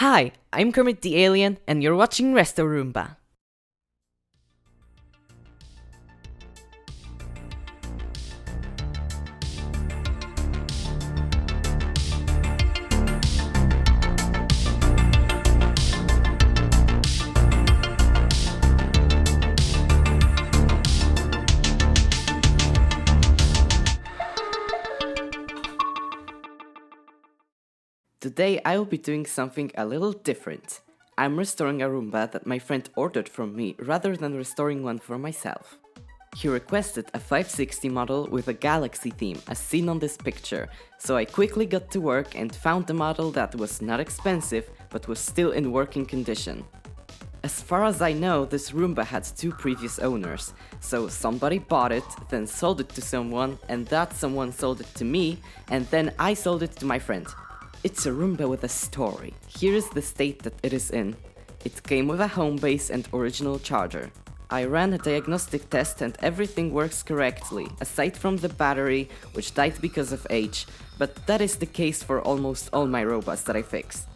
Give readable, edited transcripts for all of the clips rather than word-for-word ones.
Hi, I'm Kermit the Alien, and you're watching Resto Roomba. Today I will be doing something a little different. I'm restoring a Roomba that my friend ordered from me rather than restoring one for myself. He requested a 560 model with a galaxy theme as seen on this picture, so I quickly got to work and found a model that was not expensive but was still in working condition. As far as I know, this Roomba had two previous owners, so somebody bought it, then sold it to someone, and that someone sold it to me, and then I sold it to my friend. It's a Roomba with a story. Here is the state that it is in. It came with a home base and original charger. I ran a diagnostic test and everything works correctly, aside from the battery, which died because of age, but that is the case for almost all my robots that I fix.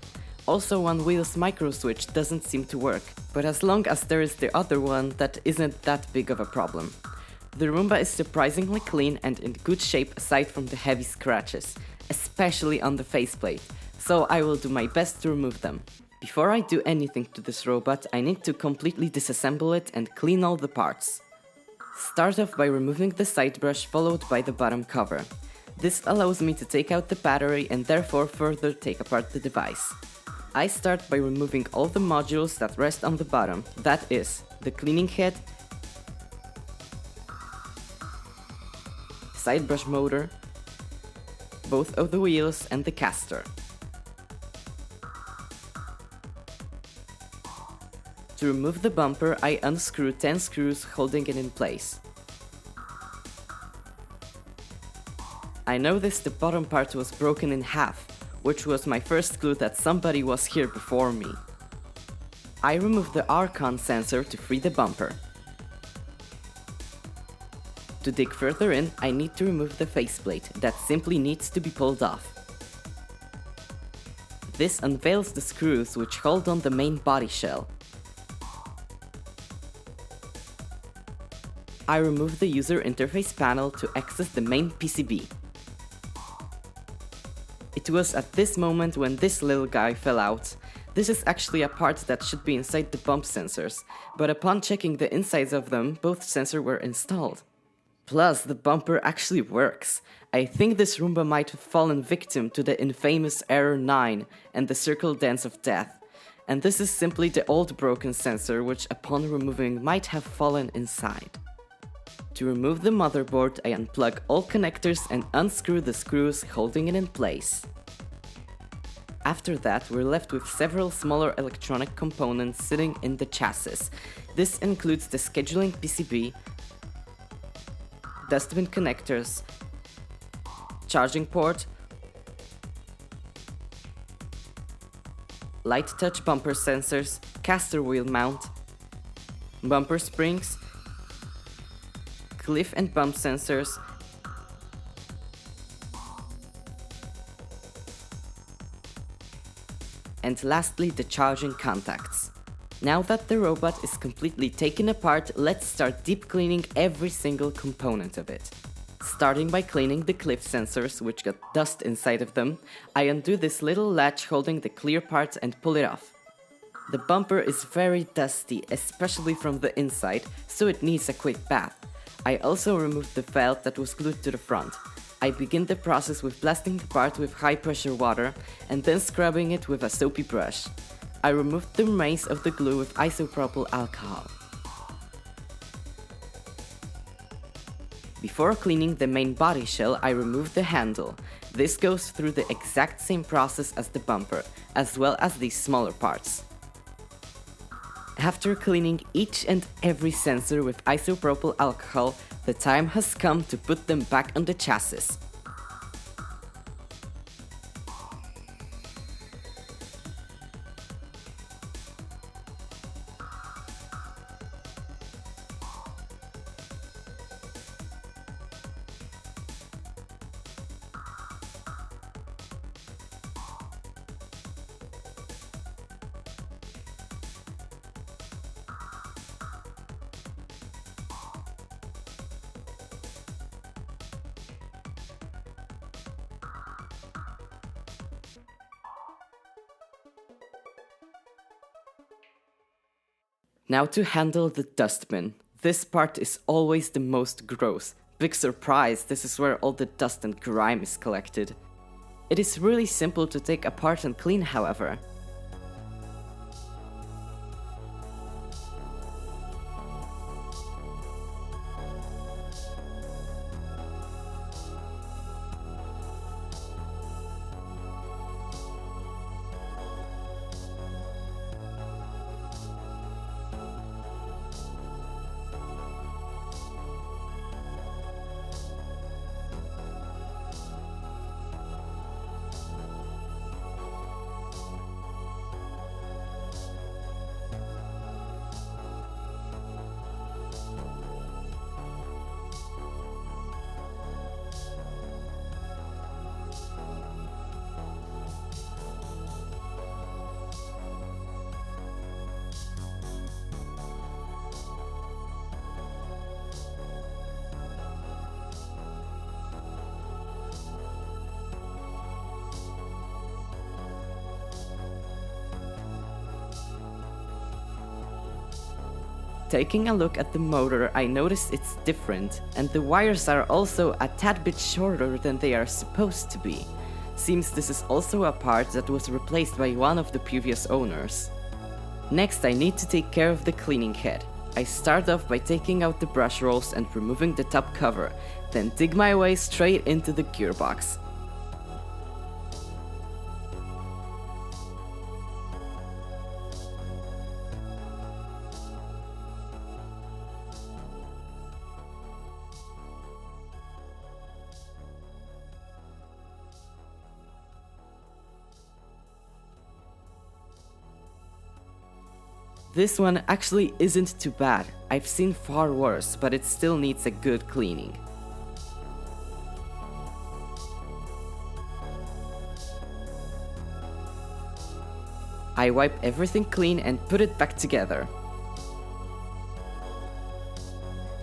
Also, one wheel's micro switch doesn't seem to work, but as long as there is the other one, that isn't that big of a problem. The Roomba is surprisingly clean and in good shape aside from the heavy scratches, especially on the faceplate, so I will do my best to remove them. Before I do anything to this robot, I need to completely disassemble it and clean all the parts. Start off by removing the side brush followed by the bottom cover. This allows me to take out the battery and therefore further take apart the device. I start by removing all the modules that rest on the bottom, that is, the cleaning head, side brush motor, both of the wheels and the caster. To remove the bumper, I unscrew 10 screws holding it in place. I noticed the bottom part was broken in half, which was my first clue that somebody was here before me. I removed the Archon sensor to free the bumper. To dig further in, I need to remove the faceplate that simply needs to be pulled off. This unveils the screws which hold on the main body shell. I remove the user interface panel to access the main PCB. It was at this moment when this little guy fell out. This is actually a part that should be inside the bump sensors, but upon checking the insides of them, both sensors were installed. Plus, the bumper actually works. I think this Roomba might have fallen victim to the infamous Error 9 and the Circle Dance of Death. And this is simply the old broken sensor which upon removing might have fallen inside. To remove the motherboard, I unplug all connectors and unscrew the screws holding it in place. After that, we're left with several smaller electronic components sitting in the chassis. This includes the scheduling PCB, dustbin connectors, charging port, light touch bumper sensors, caster wheel mount, bumper springs, cliff and bump sensors, and lastly the charging contacts. Now that the robot is completely taken apart, let's start deep cleaning every single component of it. Starting by cleaning the cliff sensors, which got dust inside of them, I undo this little latch holding the clear part and pull it off. The bumper is very dusty, especially from the inside, so it needs a quick bath. I also removed the felt that was glued to the front. I begin the process with blasting the part with high pressure water and then scrubbing it with a soapy brush. I removed the remains of the glue with isopropyl alcohol. Before cleaning the main body shell, I removed the handle. This goes through the exact same process as the bumper, as well as these smaller parts. After cleaning each and every sensor with isopropyl alcohol, the time has come to put them back on the chassis. Now to handle the dustbin. This part is always the most gross. Big surprise, this is where all the dust and grime is collected. It is really simple to take apart and clean, however. Taking a look at the motor, I noticed it's different, and the wires are also a tad bit shorter than they are supposed to be. Seems this is also a part that was replaced by one of the previous owners. Next, I need to take care of the cleaning head. I start off by taking out the brush rolls and removing the top cover, then dig my way straight into the gearbox. This one actually isn't too bad. I've seen far worse, but it still needs a good cleaning. I wipe everything clean and put it back together.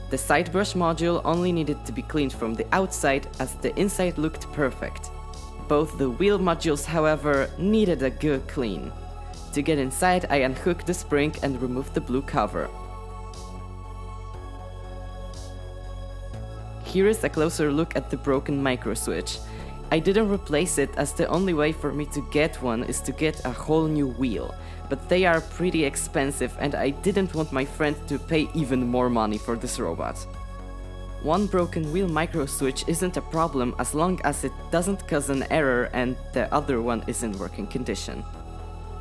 The side brush module only needed to be cleaned from the outside, as the inside looked perfect. Both the wheel modules, however, needed a good clean. To get inside, I unhooked the spring and removed the blue cover. Here is a closer look at the broken micro switch. I didn't replace it, as the only way for me to get one is to get a whole new wheel, but they are pretty expensive and I didn't want my friend to pay even more money for this robot. One broken wheel micro switch isn't a problem as long as it doesn't cause an error and the other one is in working condition.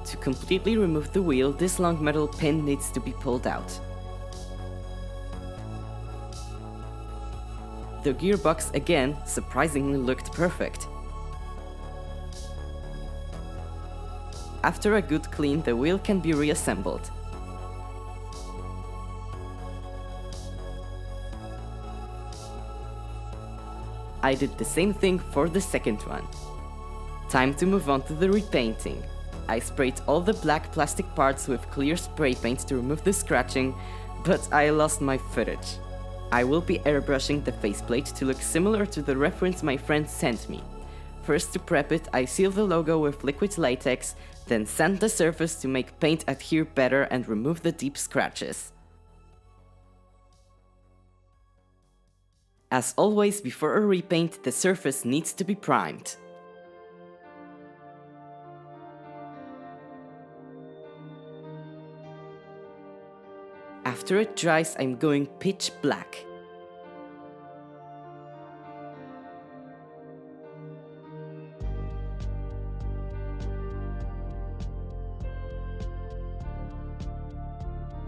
To completely remove the wheel, this long metal pin needs to be pulled out. The gearbox again surprisingly looked perfect. After a good clean, the wheel can be reassembled. I did the same thing for the second one. Time to move on to the repainting. I sprayed all the black plastic parts with clear spray paint to remove the scratching, but I lost my footage. I will be airbrushing the faceplate to look similar to the reference my friend sent me. First, to prep it, I seal the logo with liquid latex, then sand the surface to make paint adhere better and remove the deep scratches. As always, before a repaint, the surface needs to be primed. After it dries, I'm going pitch black.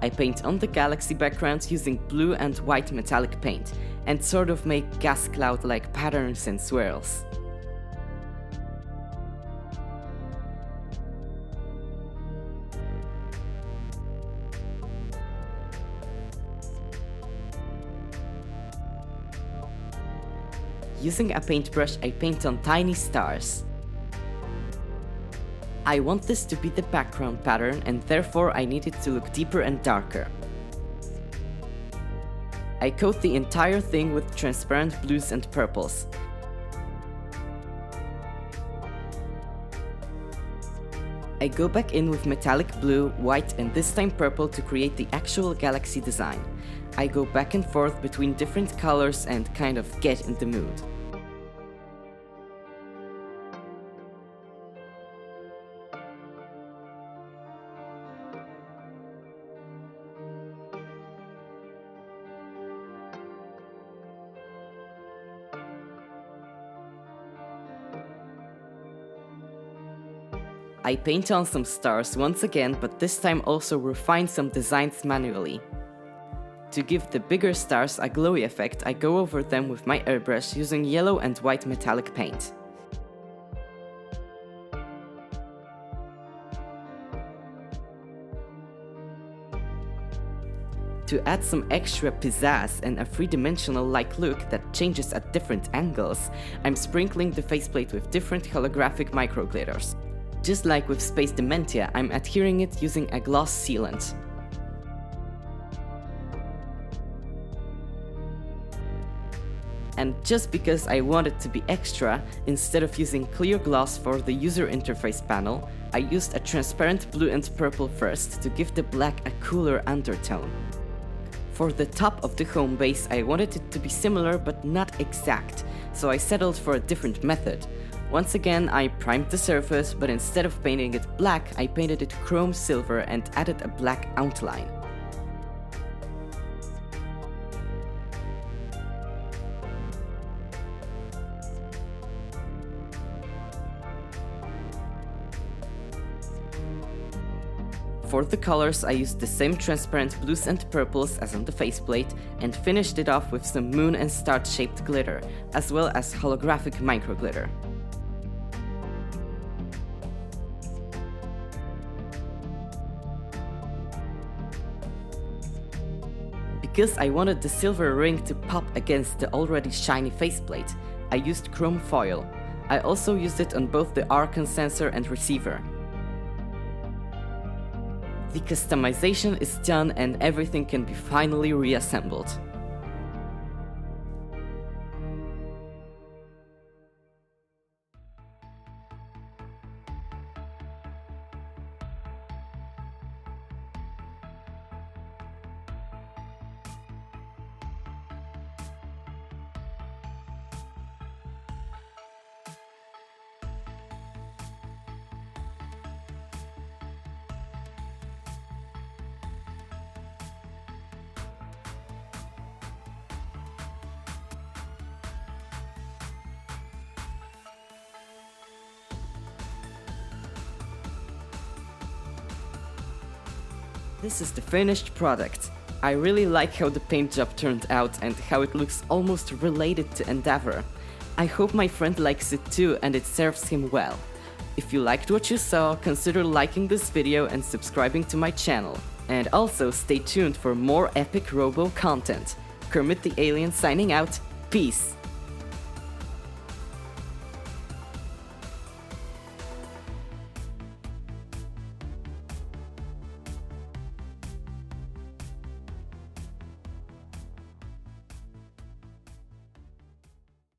I paint on the galaxy background using blue and white metallic paint, and sort of make gas cloud-like patterns and swirls. Using a paintbrush, I paint on tiny stars. I want this to be the background pattern, and therefore I need it to look deeper and darker. I coat the entire thing with transparent blues and purples. I go back in with metallic blue, white and this time purple to create the actual galaxy design. I go back and forth between different colors and kind of get in the mood. I paint on some stars once again, but this time also refine some designs manually. To give the bigger stars a glowy effect, I go over them with my airbrush using yellow and white metallic paint. To add some extra pizzazz and a three-dimensional-like look that changes at different angles, I'm sprinkling the faceplate with different holographic microglitters. Just like with Space Dementia, I'm adhering it using a gloss sealant. And just because I wanted to be extra, instead of using clear gloss for the user interface panel, I used a transparent blue and purple first to give the black a cooler undertone. For the top of the home base, I wanted it to be similar but not exact, so I settled for a different method. Once again, I primed the surface, but instead of painting it black, I painted it chrome silver and added a black outline. For the colors, I used the same transparent blues and purples as on the faceplate and finished it off with some moon and star-shaped glitter, as well as holographic microglitter. Because I wanted the silver ring to pop against the already shiny faceplate, I used chrome foil. I also used it on both the Archon sensor and receiver. The customization is done and everything can be finally reassembled. This is the finished product. I really like how the paint job turned out and how it looks almost related to Endeavor. I hope my friend likes it too and it serves him well. If you liked what you saw, consider liking this video and subscribing to my channel. And also stay tuned for more epic Robo content. Kermit the Alien signing out. Peace!